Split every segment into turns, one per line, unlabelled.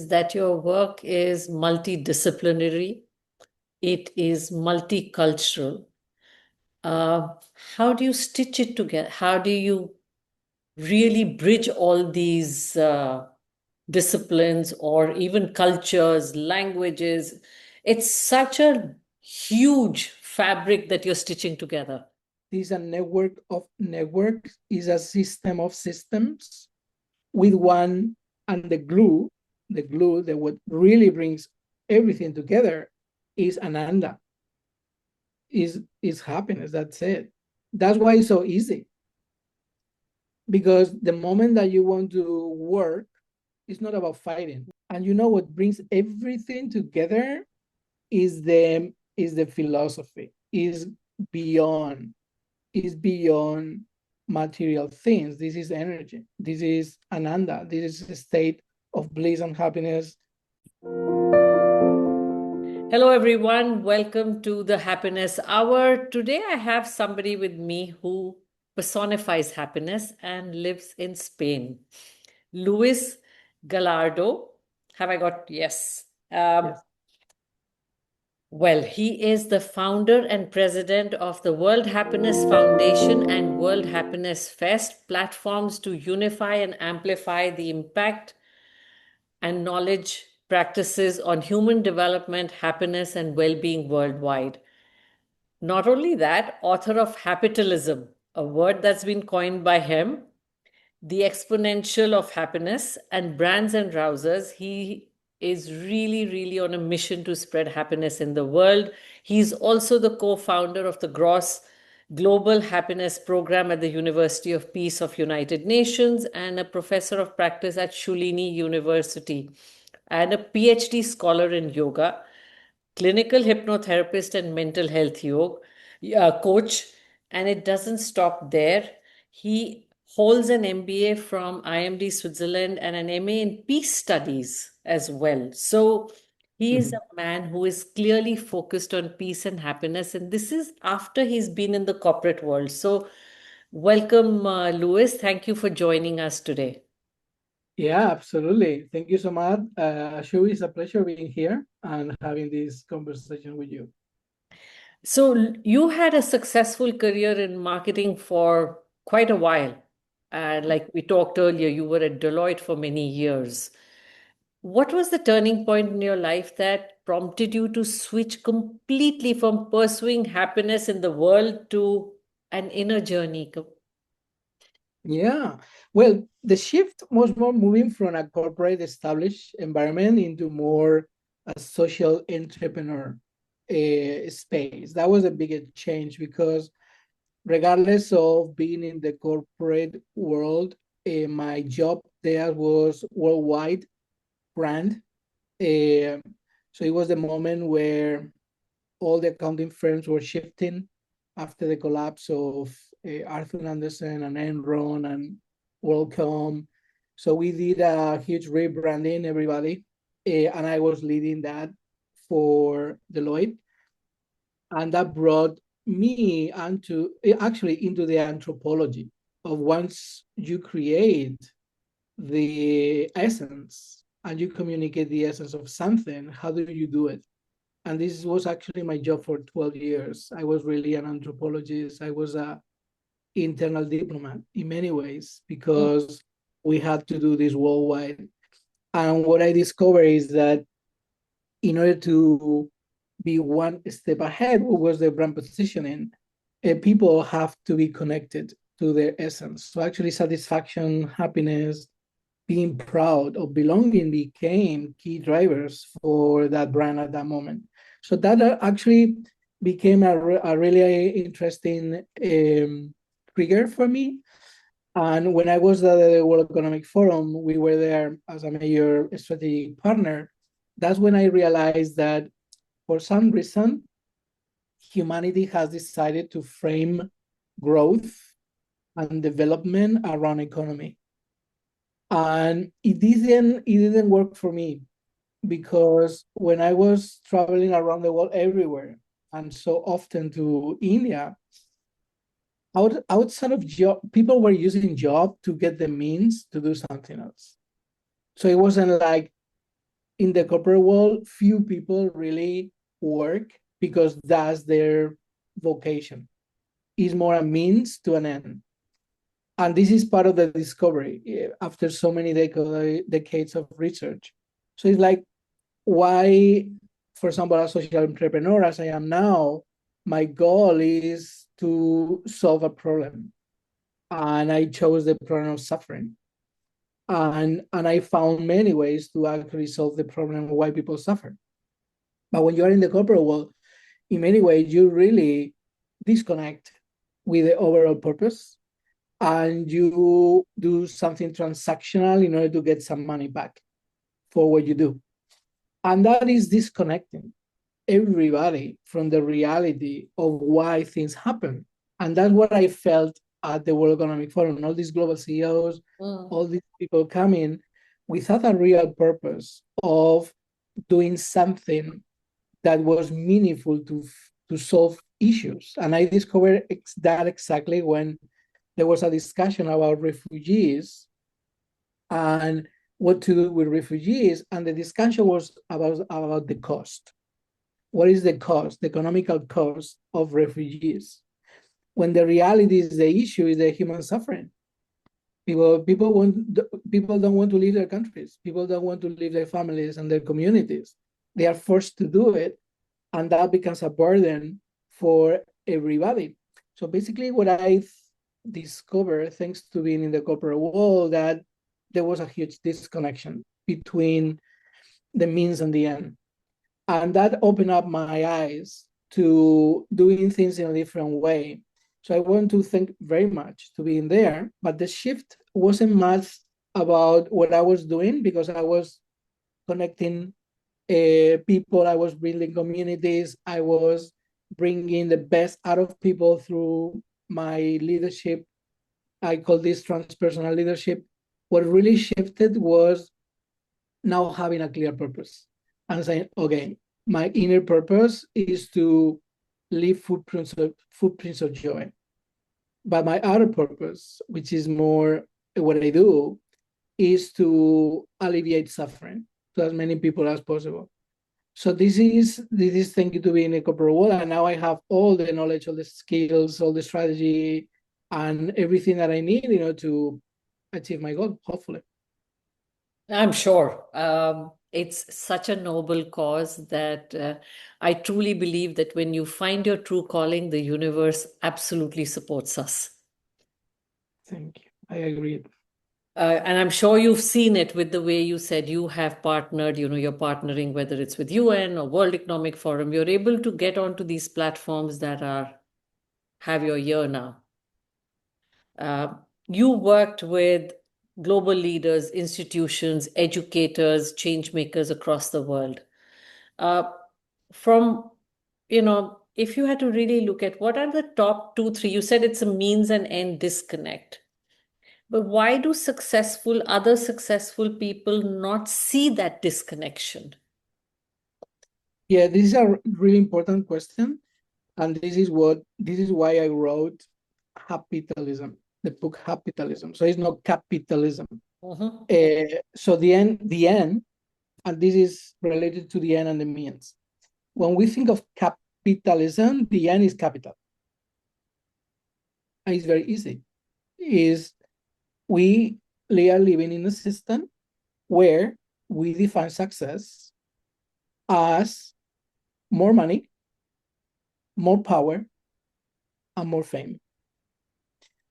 that your work is multidisciplinary, it is multicultural. Uh, how do you stitch it together? How do you really bridge all these disciplines or even cultures, languages? It's such a huge fabric that you're stitching together.
This is a network of networks, is a system of systems with one, and the glue that what really brings everything together is ananda, is happiness. That's it. That's why it's so easy. Because the moment that you want to work, it's not about fighting. And you know what brings everything together is the philosophy, beyond is beyond material things. This is energy. This is ananda. This is a state of bliss and happiness.
Hello, everyone. Welcome to the Happiness Hour. Today, I have somebody with me who personifies happiness and lives in Spain. Luis Gallardo. Have I got? Yes.
Yes.
Well, he is the founder and president of the World Happiness Foundation and World Happiness Fest, platforms to unify and amplify the impact and knowledge practices on human development, happiness, and well being worldwide. Not only that, author of Hapitalism, a word that's been coined by him, the exponential of happiness, and brands and rousers. He is really, really on a mission to spread happiness in the world. He's also the co founder of the Gross Global Happiness Program at the University of Peace of United Nations and a professor of practice at Shulini University and a PhD scholar in yoga, clinical hypnotherapist and mental health coach. And it doesn't stop there. He holds an MBA from IMD Switzerland and an MA in peace studies as well. So he is a man who is clearly focused on peace and happiness. And this is after he's been in the corporate world. So welcome, Louis. Thank you for joining us today.
Yeah, absolutely. Thank you so much. Sure, it's a pleasure being here and having this conversation with you.
So you had a successful career in marketing for quite a while. And like we talked earlier, you were at Deloitte for many years. What was the turning point in your life that prompted you to switch completely from pursuing happiness in the world to an inner journey?
Yeah. Well, the shift was more moving from a corporate established environment into more a social entrepreneur space. That was a big change because regardless of being in the corporate world, my job there was worldwide brand. Uh, so it was the moment where all the accounting firms were shifting after the collapse of Arthur Andersen and Enron and WorldCom. So we did a huge rebranding, everybody, and I was leading that for Deloitte, and that brought me into the anthropology of once you create the essence and you communicate the essence of something, how do you do it? And this was actually my job for 12 years. I was really an anthropologist. I was a internal diplomat in many ways because we had to do this worldwide. And what I discovered is that in order to be one step ahead, what was the brand positioning, people have to be connected to their essence. So actually satisfaction, happiness, being proud of belonging became key drivers for that brand at that moment. So that actually became a really interesting trigger for me. And when I was at the World Economic Forum, we were there as a major strategic partner. That's when I realized that for some reason, humanity has decided to frame growth and development around economy. And it didn't work for me because when I was traveling around the world everywhere and so often to India, outside of job, people were using job to get the means to do something else. So it wasn't like in the corporate world, few people really work because that's their vocation. It's more a means to an end. And this is part of the discovery after so many decades of research. So it's like, why, for example, as a social entrepreneur, as I am now, my goal is to solve a problem. And I chose the problem of suffering. And I found many ways to actually solve the problem of why people suffer. But when you are in the corporate world, in many ways, you really disconnect with the overall purpose and you do something transactional in order to get some money back for what you do. And that is disconnecting everybody from the reality of why things happen. And that's what I felt at the World Economic Forum. All these global CEOs, all these people coming without a real purpose of doing something that was meaningful to solve issues. And I discovered that exactly when there was a discussion about refugees and what to do with refugees. And the discussion was about the cost. What is the cost, the economical cost of refugees? When the reality is the issue is the human suffering. People don't want to leave their countries. People don't want to leave their families and their communities. They are forced to do it, and that becomes a burden for everybody. So basically, what I discovered, thanks to being in the corporate world, that there was a huge disconnection between the means and the end. And that opened up my eyes to doing things in a different way. So I want to thank very much to being there, but the shift wasn't much about what I was doing because I was connecting people, I was building communities, I was bringing the best out of people through my leadership. I call this transpersonal leadership. What really shifted was now having a clear purpose and saying, okay, my inner purpose is to leave footprints of joy. But my outer purpose, which is more what I do, is to alleviate suffering to as many people as possible. So this is thank you to being a corporate world, and now I have all the knowledge, all the skills, all the strategy, and everything that I need, to achieve my goal. Hopefully,
I'm sure. It's such a noble cause that I truly believe that when you find your true calling, the universe absolutely supports us.
thank you. I agree.
And I'm sure you've seen it with the way you said you have partnered, you're partnering, whether it's with UN or World Economic Forum, you're able to get onto these platforms that have your ear now. Uh, you worked with global leaders, institutions, educators, change makers across the world. Uh, from, if you had to really look at what are the top two, three, you said it's a means and end disconnect. But why do other successful people not see that disconnection?
Yeah, this is a really important question, and this is why I wrote Hapitalism, the book Hapitalism. So it's not capitalism.
Mhm.
So the end, and this is related to the end and the means. When we think of capitalism, the end is capital. And it's very easy. Is we are living in a system where we define success as more money, more power, and more fame.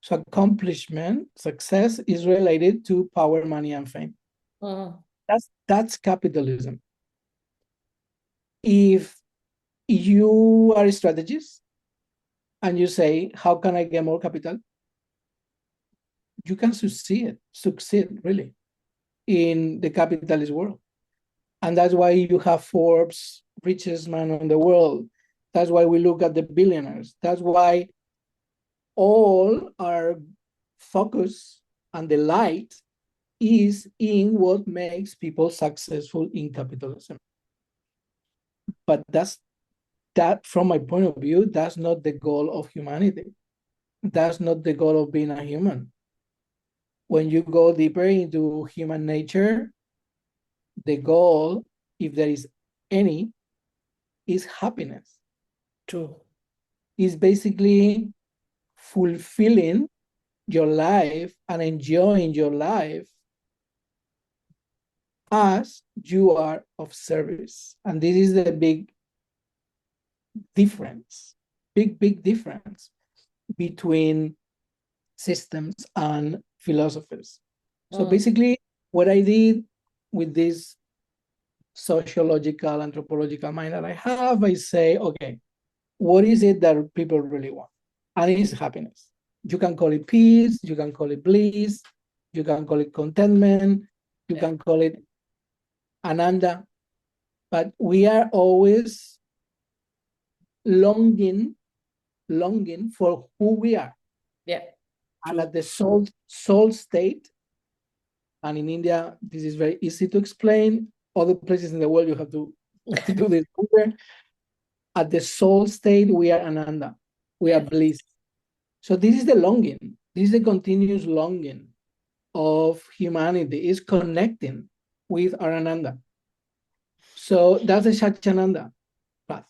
So accomplishment, success is related to power, money, and fame.
Mhm.
That's capitalism. If you are a strategist and you say, how can I get more capital? You can succeed really in the capitalist world. And that's why you have Forbes, richest man in the world. That's why we look at the billionaires. That's why all our focus and the light is in what makes people successful in capitalism. But that, from my point of view, that's not the goal of humanity. That's not the goal of being a human. When you go deeper into human nature, the goal if there is any, is happiness.
True.
Is basically fulfilling your life and enjoying your life as you are of service. And this is the big difference, big difference between systems and philosophies. So basically, what I did with this sociological, anthropological mind that I have, I say, okay, what is it that people really want? And it is happiness. You can call it peace, you can call it bliss, you can call it contentment, you can call it ananda, but we are always longing for who we are.
Yeah.
And
True.
at the soul state, and in India, this is very easy to explain. Other places in the world, you have to do this. At the soul state, we are ananda, we are bliss. So this is the longing. This is the continuous longing of humanity, is connecting with our ananda. So that's the Satchananda path.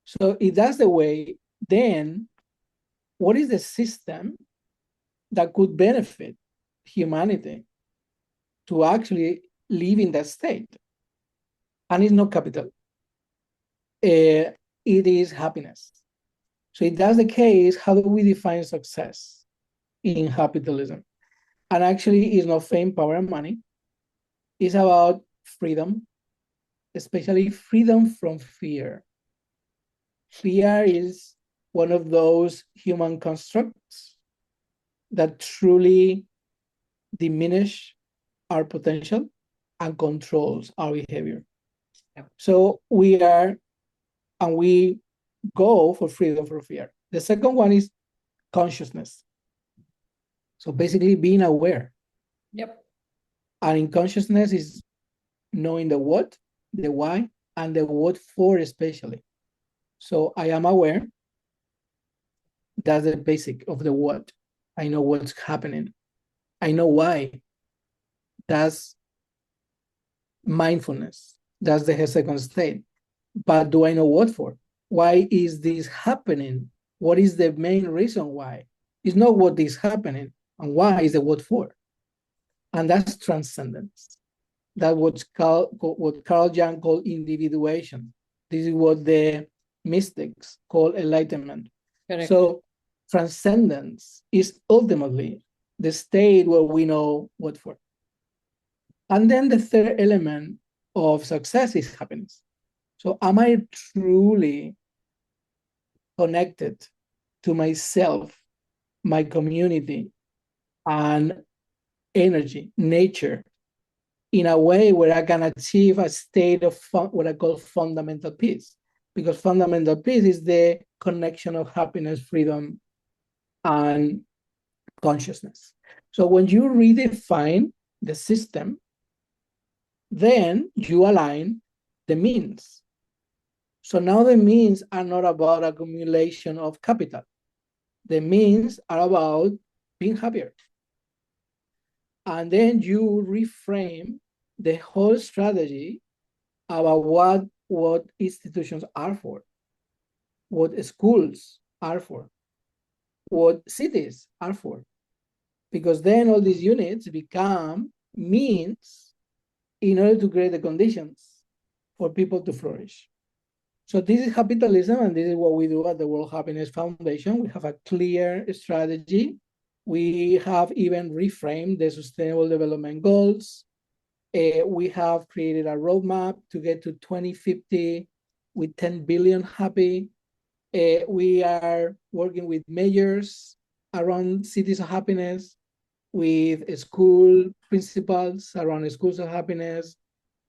So if that's the way, then what is the system that could benefit humanity to actually live in that state? And it's not capital. It is happiness. So if that's the case, how do we define success in capitalism? And actually, it's not fame, power, and money. It's about freedom, especially freedom from fear. Fear is one of those human constructs that truly diminish our potential and controls our behavior. Yeah. So we go for freedom from fear. The second one is consciousness. So basically being aware.
Yep.
And in consciousness is knowing the what, the why, and the what for especially. So I am aware. That's the basic of the what. I know what's happening. I know why. That's mindfulness. That's the second state. But do I know what for? Why is this happening? What is the main reason why? It's not what is happening, and why is the what for? And that's transcendence. That's what Carl Jung called individuation. This is what the mystics call enlightenment. Correct. So transcendence is ultimately the state where we know what for. And then the third element of success is happiness. So am I truly connected to myself, my community, and energy, nature, in a way where I can achieve a state of what I call fundamental peace? Because fundamental peace is the connection of happiness, freedom, and consciousness. So when you redefine the system, then you align the means. So now the means are not about accumulation of capital. The means are about being happier. And then you reframe the whole strategy about what institutions are for, what schools are for, what cities are for. Because then all these units become means in order to create the conditions for people to flourish. So this is capitalism, and this is what we do at the World Happiness Foundation. We have a clear strategy. We have even reframed the Sustainable Development Goals. We have created a roadmap to get to 2050 with 10 billion happy. We are working with mayors around cities of happiness, with school principals around schools of happiness,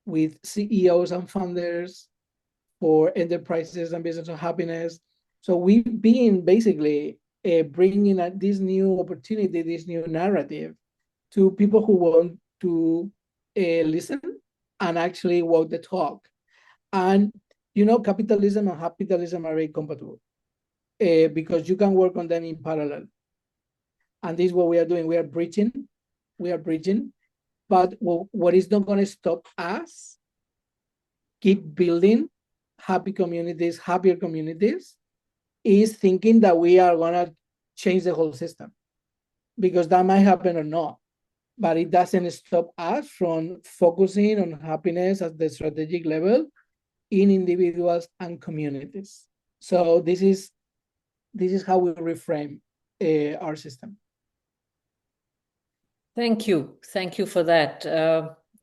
with CEOs and founders for enterprises and business of happiness. So we've been basically bringing this new opportunity, this new narrative to people who want to listen and actually walk the talk. And, capitalism and capitalism are very compatible because you can work on them in parallel. And this is what we are doing. We are bridging. But what is not going to stop us keep building happy communities, happier communities, is thinking that we are going to change the whole system, because that might happen or not. But it doesn't stop us from focusing on happiness at the strategic level in individuals and communities. So this is how we reframe our system.
Thank you. Thank you for that.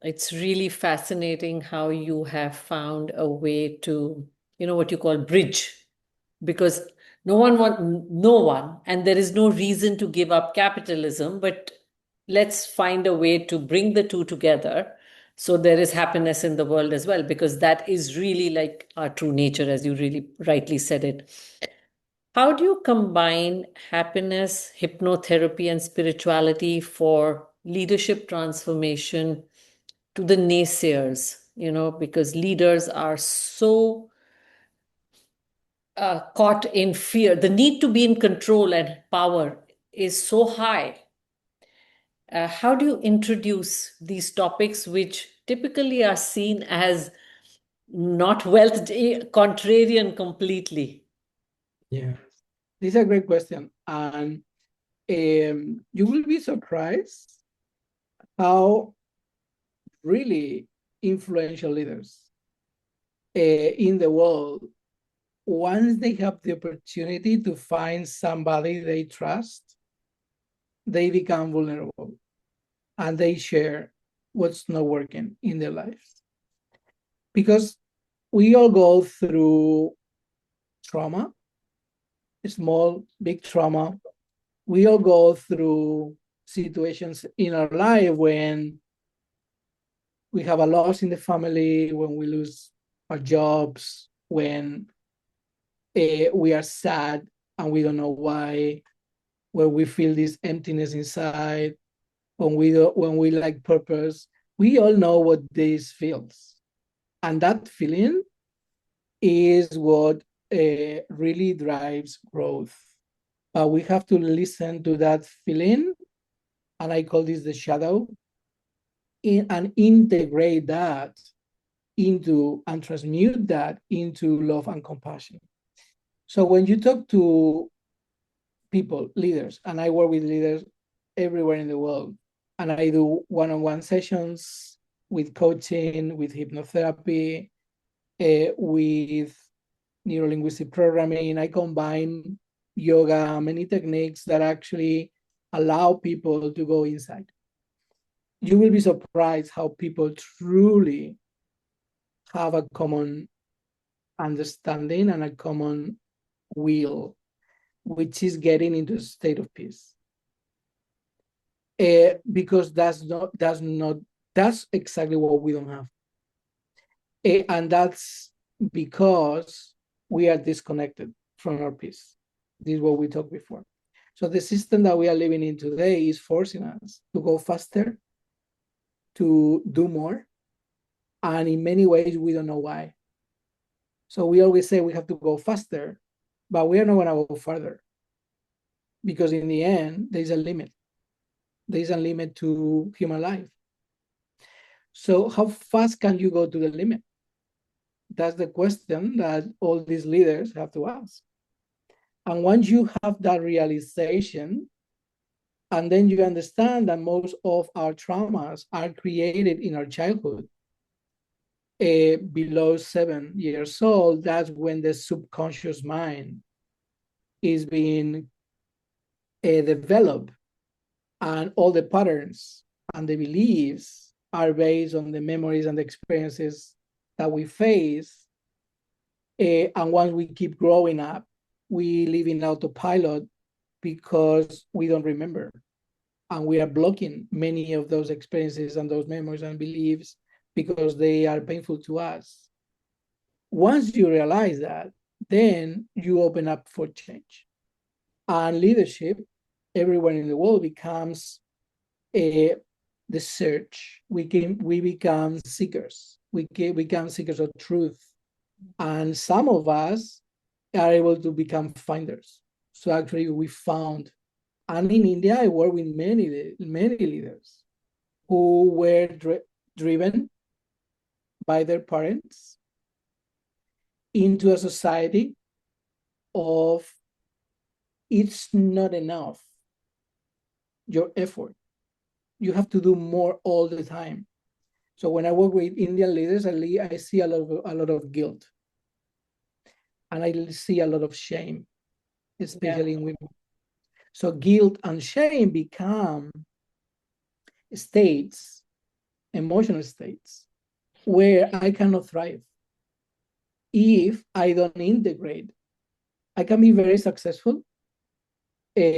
It's really fascinating how you have found a way to, what you call bridge, because no one, and there is no reason to give up capitalism, but let's find a way to bring the two together so there is happiness in the world as well, because that is really like our true nature, as you really rightly said it. How do you combine happiness, hypnotherapy, and spirituality for leadership transformation to the naysayers? Because leaders are so caught in fear. The need to be in control and power is so high. How do you introduce these topics, which typically are seen as not wealth contrarian completely?
Yeah, this is a great question, and you will be surprised how really influential leaders in the world, once they have the opportunity to find somebody they trust, they become vulnerable and they share what's not working in their lives. Because we all go through trauma, small, big trauma. We all go through situations in our life when we have a loss in the family, when we lose our jobs, when we are sad and we don't know why, when we feel this emptiness inside, when we lack purpose. We all know what this feels, and that feeling is what really drives growth. But we have to listen to that feeling, and I call this the shadow, and integrate that into and transmute that into love and compassion. So when you talk to people, leaders, and I work with leaders everywhere in the world, and I do one-on-one sessions with coaching, with hypnotherapy, with neurolinguistic programming. I combine yoga, many techniques that actually allow people to go inside. You will be surprised how people truly have a common understanding and a common will, which is getting into a state of peace. Because that's exactly what we don't have. And that's because we are disconnected from our peace. This is what we talked before. So the system that we are living in today is forcing us to go faster, to do more, and in many ways we don't know why. So we always say we have to go faster, but we are not going to go further, because in the end there's a limit. There's a limit to human life. So how fast can you go to the limit? That's the question that all these leaders have to ask. And once you have that realization, and then you understand that most of our traumas are created in our childhood, below 7 years old, that's when the subconscious mind is being developed, and all the patterns and the beliefs are based on the memories and the experiences that we face. And once we keep growing up, we live in autopilot because we don't remember. And we are blocking many of those experiences and those memories and beliefs because they are painful to us. Once you realize that, then you open up for change. And leadership everywhere in the world becomes the search. We become seekers. We become seekers of truth. And some of us are able to become finders. So actually we found, and in India, I work with many leaders who were driven by their parents, into a society of it's not enough, your effort. You have to do more all the time. So when I work with Indian leaders, I see a lot of guilt, and I see a lot of shame,
Yeah.
especially in women. So guilt and shame become states, emotional states, where I cannot thrive if I don't integrate. I can be very successful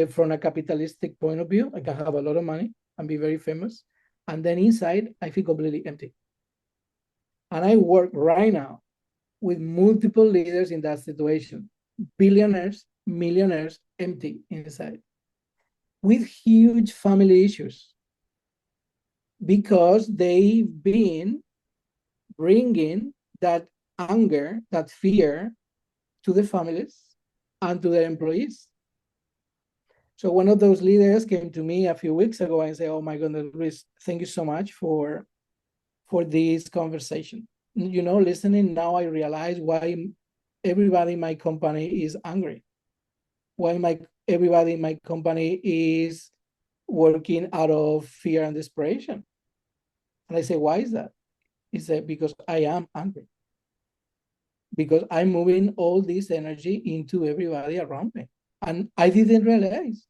from a capitalistic point of view. I can have a lot of money and be very famous. And then inside, I feel completely empty. And I work right now with multiple leaders in that situation, billionaires, millionaires, empty inside, with huge family issues because they've been bringing that anger, that fear to the families and to their employees. So one of those leaders came to me a few weeks ago and said, "Oh my goodness, Luis, thank you so much for this conversation. You know, listening now, I realize why everybody in my company is angry. Why everybody in my company is working out of fear and desperation." And I say, "Why is that?" He said, "Because I am angry. Because I'm moving all this energy into everybody around me. And I didn't realize."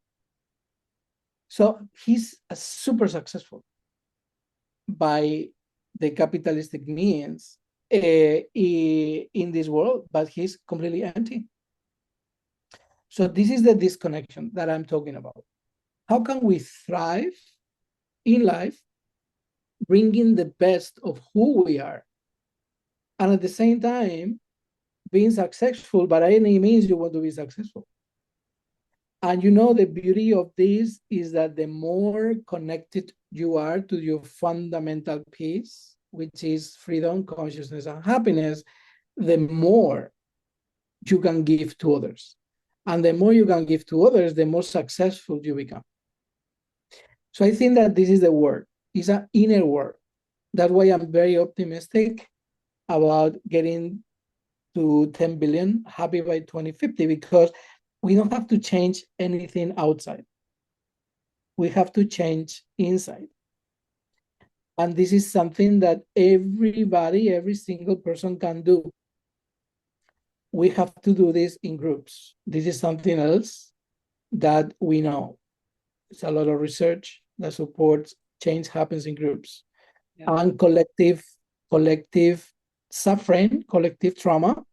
So he's super successful by the capitalistic means in this world, but he's completely empty. So this is the disconnection that I'm talking about. How can we thrive in life, bringing the best of who we are, and at the same time being successful by any means you want to be successful? And you know, the beauty of this is that the more connected you are to your fundamental piece, which is freedom, consciousness, and happiness, the more you can give to others. And the more you can give to others, the more successful you become. So I think that this is the work. It's an inner work. That's why I'm very optimistic about getting to 10 billion happy by 2050, because we don't have to change anything outside. We have to change inside. And this is something that everybody, every single person can do. We have to do this in groups. This is something else that we know. There's a lot of research that supports change happens in groups.
Yeah.
And collective suffering, collective trauma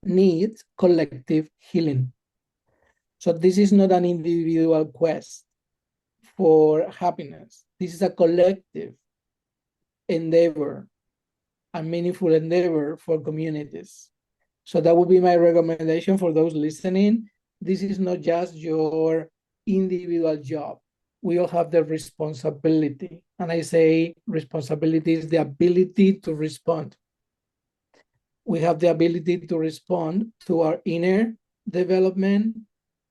needs collective healing. So this is not an individual quest for happiness. This is a collective endeavor, a meaningful endeavor for communities. So that would be my recommendation for those listening. This is not just your individual job. We all have the responsibility. And I say responsibility is the ability to respond. We have the ability to respond to our inner development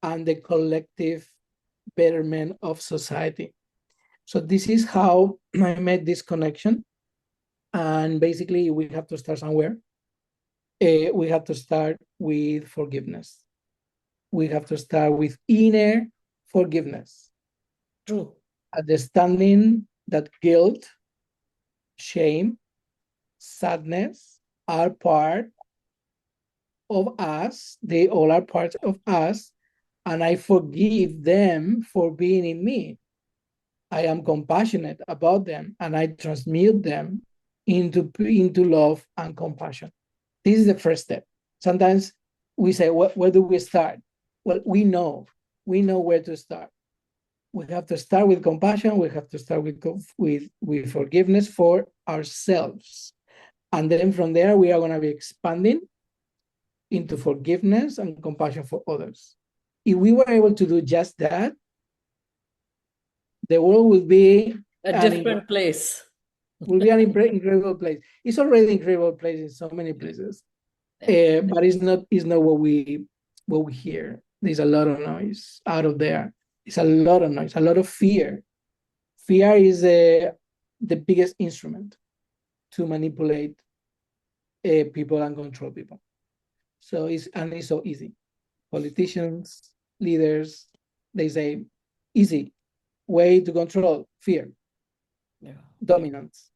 and the collective betterment of society. So this is how I made this connection. And basically, we have to start somewhere. We have to start with forgiveness. We have to start with inner forgiveness.
True.
Understanding that guilt, shame, sadness are part of us. They all are parts of us. And I forgive them for being in me. I am compassionate about them and I transmute them into love and compassion. This is the first step. Sometimes we say, where do we start? Well, we know where to start. We have to start with compassion. We have to start with forgiveness for ourselves. And then from there, we are going to be expanding into forgiveness and compassion for others. If we were able to do just that, the world will be
A different place.
an incredible place. It's already an incredible place in so many places, but it's not what we hear. There's a lot of noise out of there. It's a lot of noise, a lot of fear. Fear is the biggest instrument to manipulate people and control people. So it's so easy. Politicians, leaders, they say easy way to control fear,
Yeah.
dominance.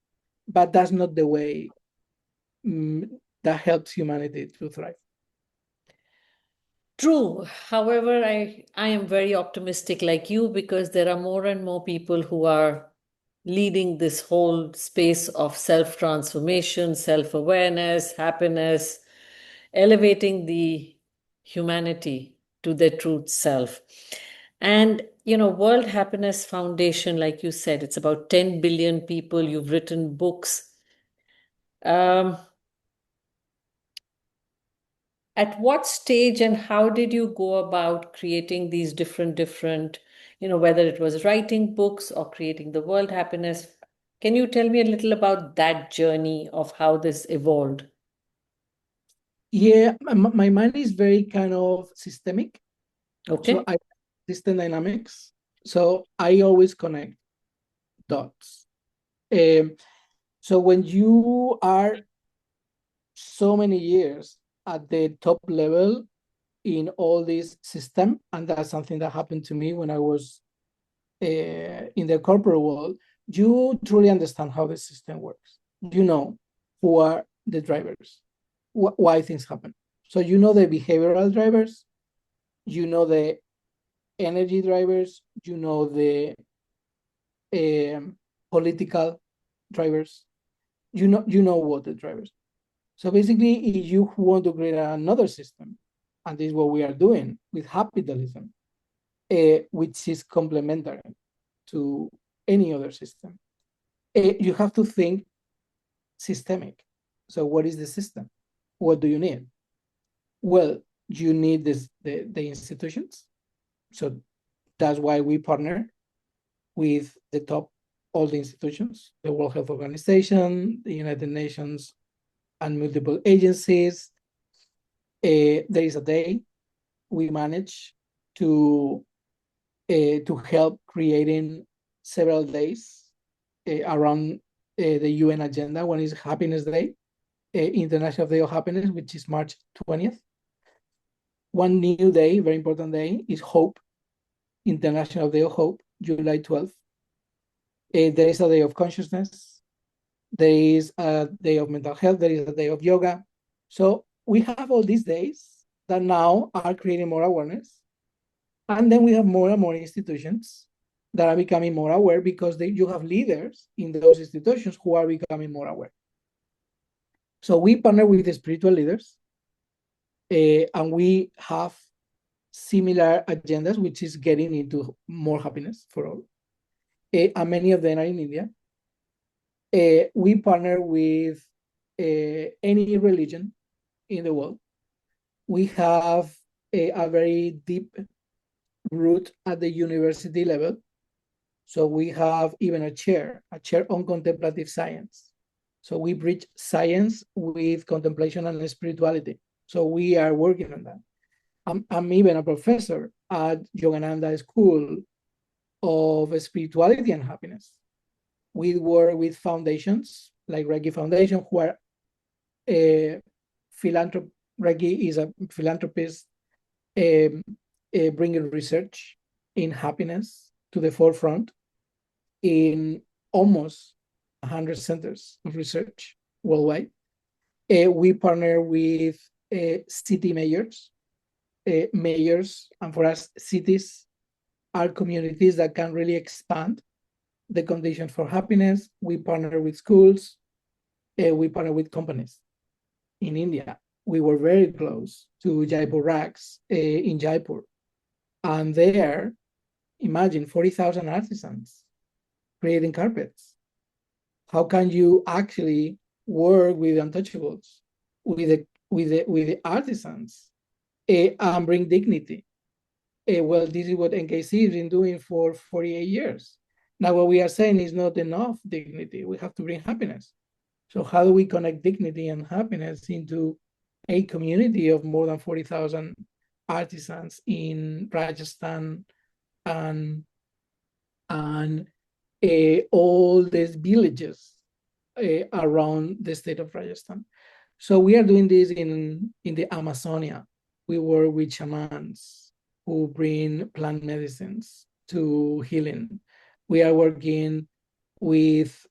But that's not the way mm, that helps humanity to thrive.
True. However, I am very optimistic like you because there are more and more people who are leading this whole space of self transformation, self awareness, happiness, elevating the humanity to their true self. And, World Happiness Foundation, like you said, it's about 10 billion people. You've written books. Um, at what stage and how did you go about creating these different, whether it was writing books or creating the World Happiness? Can you tell me a little about that journey of how this evolved?
Yeah, my mind is very kind of systemic. So
Okay.
I system dynamics. So I always connect dots. Um, so when you are so many years at the top level in all this system, and that's something that happened to me when I was in the corporate world, you truly understand how the system works. You know who are the drivers, why things happen. So you know the behavioral drivers, you know the energy drivers, you know the um, political drivers, you know what the drivers. So basically, if you want to create another system, and this is what we are doing with Hapitalism, which is complementary to any other system, you have to think systemic. So what is the system? What do you need? Well, you need the institutions. So that's why we partner with the top, all the institutions, the World Health Organization, the United Nations, and multiple agencies. There is a day we manage to help creating several days around the UN agenda. One is Happiness Day, International Day of Happiness, which is March 20th. One new day, very important day, is Hope, International Day of Hope, July 12th. There is a day of consciousness. There is a day of mental health. There is a day of yoga. So we have all these days that now are creating more awareness. And then we have more and more institutions that are becoming more aware because you have leaders in those institutions who are becoming more aware. So we partner with the spiritual leaders, and we have similar agendas, which is getting into more happiness for all. And many of them are in India. We partner with any religion in the world. We have a very deep root at the university level. So we have even a chair on contemplative science. So we bridge science with contemplation and spirituality. So we are working on that. I'm even a professor at Yogananda School of Spirituality and Happiness. We work with foundations like Reiki Foundation, who are philanthropy. Reiki is a philanthropist bringing research in happiness to the forefront in almost 100 centers of research worldwide. We partner with city mayors, and for us, cities are communities that can really expand the conditions for happiness. We partner with schools, we partner with companies. In India, we were very close to Jaipur Rags in Jaipur. And there, imagine 40,000 artisans creating carpets. How can you actually work with untouchables, with the artisans, and bring dignity? Well, this is what NKC has been doing for 48 years. Now, what we are saying is not enough dignity. We have to bring happiness. So how do we connect dignity and happiness into a community of more than 40,000 artisans in Rajasthan and all these villages around the state of Rajasthan? So we are doing this in the Amazonia. We work with shamans who bring plant medicines to healing. We are working with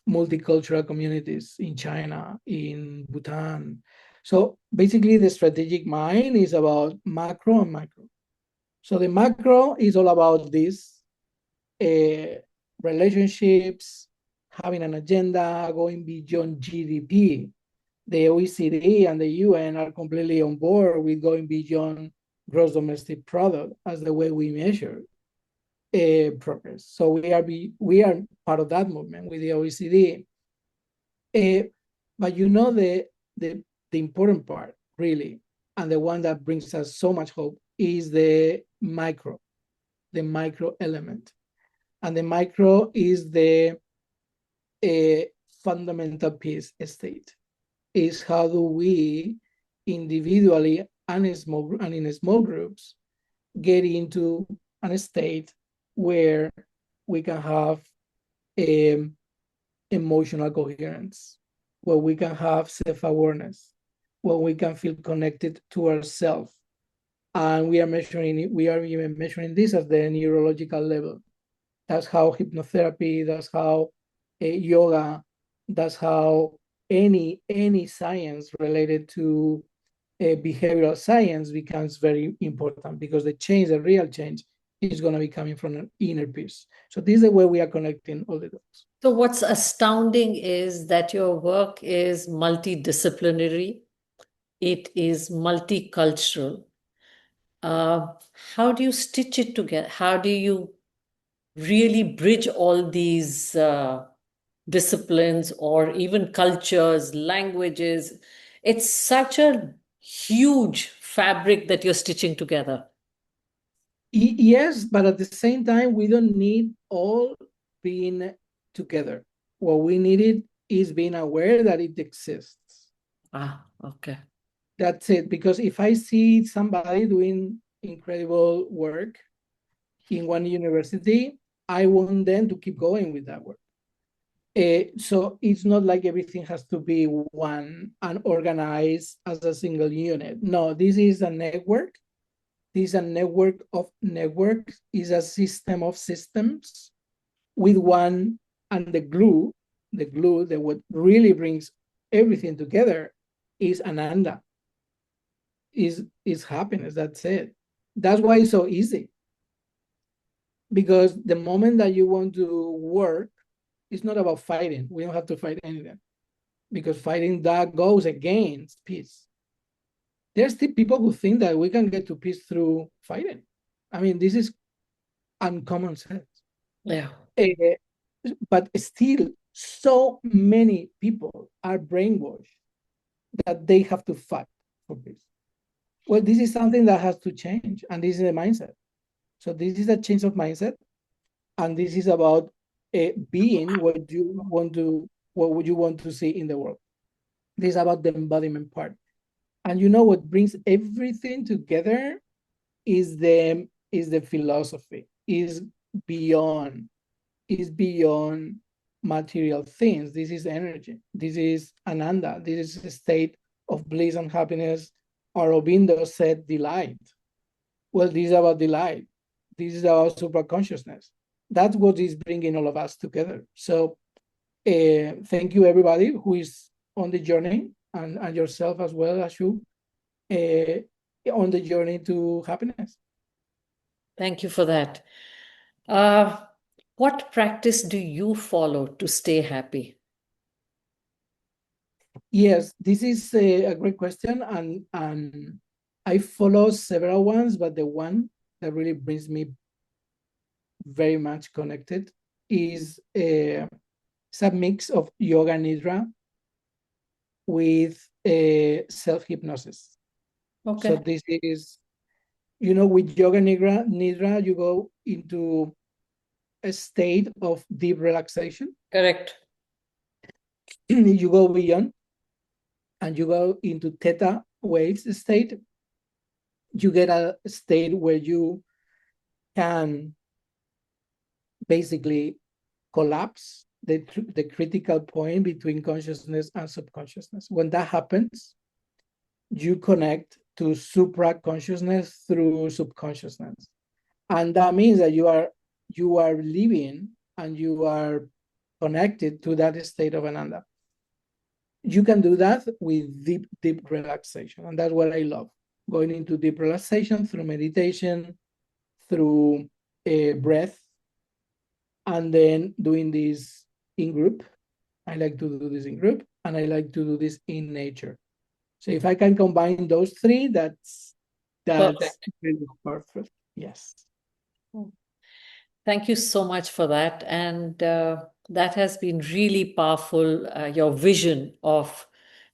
multicultural communities in China, in Bhutan. So basically, the strategic mind is about macro and micro. So the macro is all about this uh, relationships, having an agenda, going beyond GDP. The OECD and the UN are completely on board with going beyond gross domestic product as the way we measure progress. So we are part of that movement with the OECD. But you know the important part really, and the one that brings us so much hope is the micro element, and the micro is the fundamental peace state. Is how do we individually and in small groups get into a state where we can have um, emotional coherence, where we can have self-awareness, where we can feel connected to ourselves. And we are even measuring this at the neurological level. That's how hypnotherapy, that's how yoga, that's how any science related to behavioral science becomes very important, because the real change, is going to be coming from an inner peace. So this is the way we are connecting all the dots.
So, what's astounding is that your work is multidisciplinary, it is multicultural. Uh, how do you stitch it together? How do you really bridge all these disciplines or even cultures, languages? It's such a huge fabric that you're stitching together.
Yes, but at the same time, we don't need all being together. What we needed is being aware that it exists.
Ah, okay.
That's it. Because if I see somebody doing incredible work in one university, I want them to keep going with that work. So it's not like everything has to be one and organized as a single unit. No, this is a network. This is a network of networks, is a system of systems with one, and the glue that what really brings everything together is ananda, is happiness. That's it. That's why it's so easy. Because the moment that you want to work, it's not about fighting. We don't have to fight anything, because fighting that goes against peace. There's still people who think that we can get to peace through fighting. I mean, this is uncommon sense.
Yeah.
Uh, but still, so many people are brainwashed that they have to fight for peace. Well, this is something that has to change, and this is a mindset. So this is a change of mindset, and this is about being what would you want to see in the world. This is about the embodiment part. And you know what brings everything together is the philosophy, beyond beyond material things. This is energy. This is ananda. This is a state of bliss and happiness. Aurobindo said delight. Well, this is about delight. This is about superconsciousness. That's what is bringing all of us together. So thank you, everybody who is on the journey, and yourself as well, Ashu, on the journey to happiness.
Thank you for that. Uh, what practice do you follow to stay happy?
Yes, this is a great question, and I follow several ones, but the one that really brings me very much connected is it's a mix of yoga nidra with self hypnosis. So
Okay.
this is, with yoga nidra, you go into a state of deep relaxation.
Correct.
You go beyond, and you go into theta waves state. You get a state where you can basically collapse the critical point between consciousness and subconsciousness. When that happens, you connect to supra consciousness through subconsciousness, and that means that you are living and you are connected to that state of ananda. You can do that with deep relaxation, and that's what I love. Going into deep relaxation through meditation, through a breath, and then doing this in group. I like to do this in group, and I like to do this in nature. So if I can combine those three, that's
Perfect.
really perfect. Yes.
Thank you so much for that. And that has been really powerful. Your vision of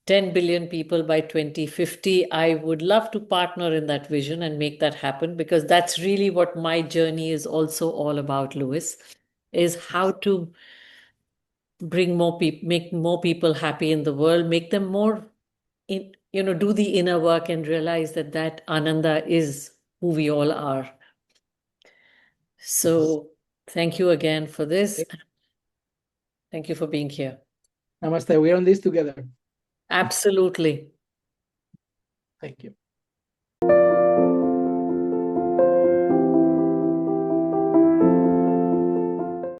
10 billion people by 2050. I would love to partner in that vision and make that happen, because that's really what my journey is also all about, Louis, is how to bring more people, make more people happy in the world, make them more do the inner work and realize that Ananda is who we all are.
Yes.
So thank you again for this. Thank you for being here.
Namaste. We're on this together.
Absolutely.
Thank you.